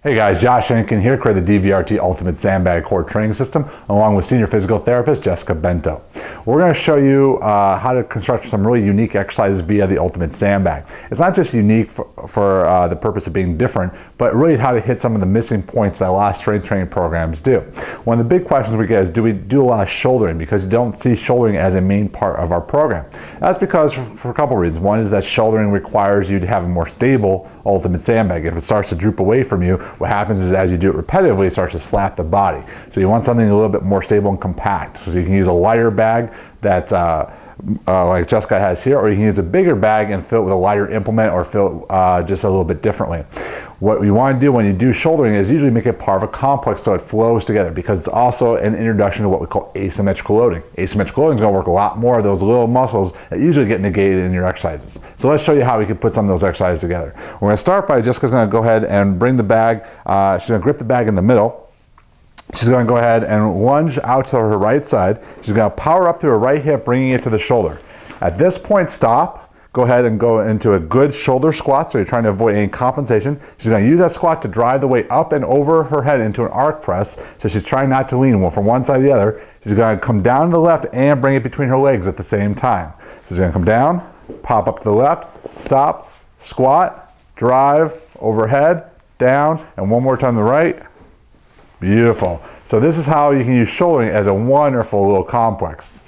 Hey guys, Josh Henkin here, created the DVRT Ultimate Sandbag Core Training System along with Senior Physical Therapist Jessica Bento. We're going to show you how to construct some really unique exercises via the Ultimate Sandbag. It's not just unique for the purpose of being different, but really how to hit some of the missing points that a lot of strength training programs do. One of the big questions we get is, do we do a lot of shouldering? Because you don't see shouldering as a main part of our program. That's because for a couple of reasons. One is that shouldering requires you to have a more stable Ultimate Sandbag. If it starts to droop away from you, what happens is as you do it repetitively, it starts to slap the body. So you want something a little bit more stable and compact. So you can use a lighter bag that like Jessica has here, or you can use a bigger bag and fill it with a lighter implement or fill it just a little bit differently. What you want to do when you do shouldering is usually make it part of a complex so it flows together, because it's also an introduction to what we call asymmetrical loading. Asymmetrical loading is going to work a lot more of those little muscles that usually get negated in your exercises. So let's show you how we can put some of those exercises together. We're going to start by Jessica's going to go ahead and bring the bag, she's going to grip the bag in the middle. She's going to go ahead and lunge out to her right side. She's going to power up to her right hip, bringing it to the shoulder. At this point, stop. Go ahead and go into a good shoulder squat, so you're trying to avoid any compensation. She's going to use that squat to drive the weight up and over her head into an arc press, so she's trying not to lean from one side to the other. She's going to come down to the left and bring it between her legs at the same time. She's going to come down, pop up to the left, stop, squat, drive, overhead, down, and one more time to the right. Beautiful. So this is how you can use shouldering as a wonderful little complex.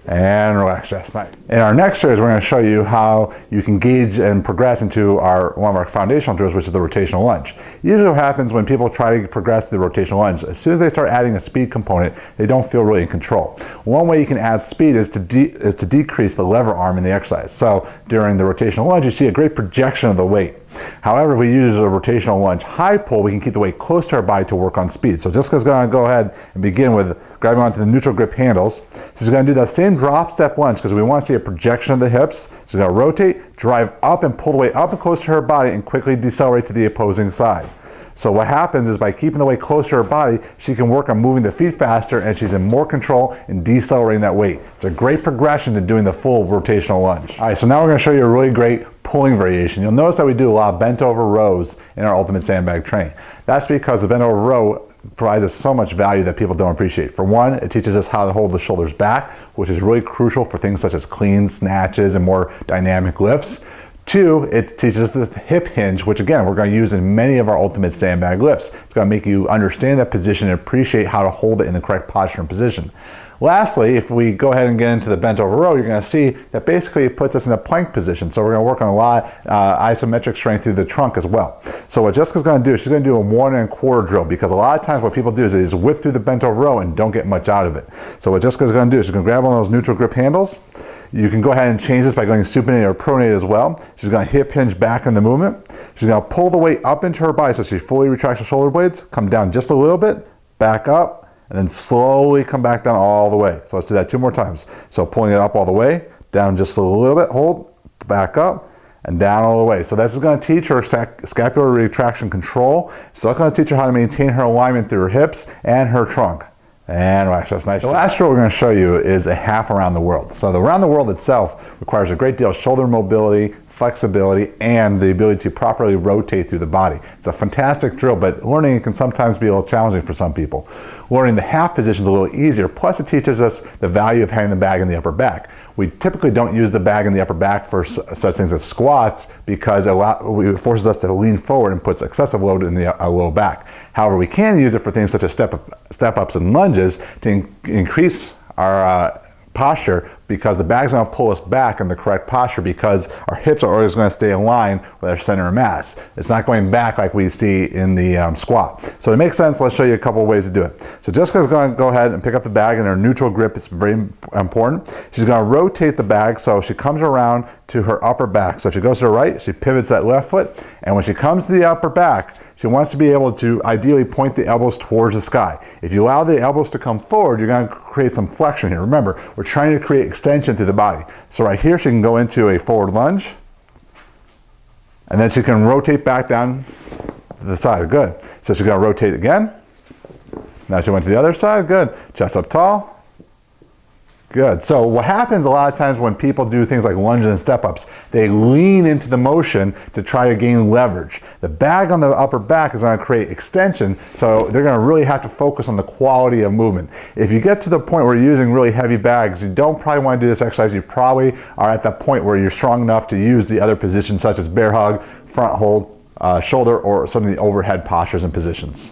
And relax, that's nice. In our next series, we're going to show you how you can gauge and progress into one of our foundational drills, which is the rotational lunge. Usually what happens when people try to progress the rotational lunge, as soon as they start adding a speed component, they don't feel really in control. One way you can add speed is to decrease the lever arm in the exercise. So during the rotational lunge, you see a great projection of the weight. However, if we use a rotational lunge high pull, we can keep the weight close to our body to work on speed. So Jessica's going to go ahead and begin with grabbing onto the neutral grip handles. She's going to do that same drop step lunge because we want to see a projection of the hips. She's going to rotate, drive up and pull the weight up and close to her body and quickly decelerate to the opposing side. So what happens is by keeping the weight close to her body, she can work on moving the feet faster, and she's in more control in decelerating that weight. It's a great progression to doing the full rotational lunge. All right, so now we're going to show you a really great pulling variation. You'll notice that we do a lot of bent over rows in our Ultimate Sandbag training. That's because the bent over row provides us so much value that people don't appreciate. For one, it teaches us how to hold the shoulders back, which is really crucial for things such as clean snatches and more dynamic lifts. Two, it teaches us the hip hinge, which again, we're going to use in many of our Ultimate Sandbag lifts. It's going to make you understand that position and appreciate how to hold it in the correct posture and position. Lastly, if we go ahead and get into the bent over row, you're going to see that basically it puts us in a plank position. So we're going to work on a lot of isometric strength through the trunk as well. So what Jessica's going to do, she's going to do a 1 1/4 drill, because a lot of times what people do is they just whip through the bent over row and don't get much out of it. So what Jessica's going to do is she's going to grab one of those neutral grip handles. You can go ahead and change this by going supinate or pronate as well. She's going to hip hinge back in the movement. She's going to pull the weight up into her body so she fully retracts her shoulder blades, come down just a little bit, back up, and then slowly come back down all the way. So let's do that 2 more times. So pulling it up all the way, down just a little bit, hold, back up, and down all the way. So this is going to teach her scapular retraction control. So it's going to teach her how to maintain her alignment through her hips and her trunk. And relax, that's nice. The last drill we're going to show you is a half around the world. So the around the world itself requires a great deal of shoulder mobility, flexibility, and the ability to properly rotate through the body. It's a fantastic drill, but learning it can sometimes be a little challenging for some people. Learning the half position is a little easier, plus it teaches us the value of having the bag in the upper back. We typically don't use the bag in the upper back for such things as squats, because it forces us to lean forward and puts excessive load in the low back. However, we can use it for things such as step-ups and lunges to increase our posture, because the bag's going to pull us back in the correct posture, because our hips are always going to stay aligned with our center of mass. It's not going back like we see in the squat. So to make sense, let's show you a couple of ways to do it. So Jessica's going to go ahead and pick up the bag in her neutral grip. It's very important. She's going to rotate the bag so she comes around to her upper back. So if she goes to her right, she pivots that left foot, and when she comes to the upper back, she wants to be able to ideally point the elbows towards the sky. If you allow the elbows to come forward, you're going to create some flexion here. Remember, we're trying to create extension through the body. So right here, she can go into a forward lunge, and then she can rotate back down to the side. Good. So she's going to rotate again. Now she went to the other side. Good. Chest up tall. Good. So what happens a lot of times when people do things like lunges and step-ups, they lean into the motion to try to gain leverage. The bag on the upper back is going to create extension, so they're going to really have to focus on the quality of movement. If you get to the point where you're using really heavy bags, you don't probably want to do this exercise. You probably are at that point where you're strong enough to use the other positions such as bear hug, front hold, shoulder, or some of the overhead postures and positions.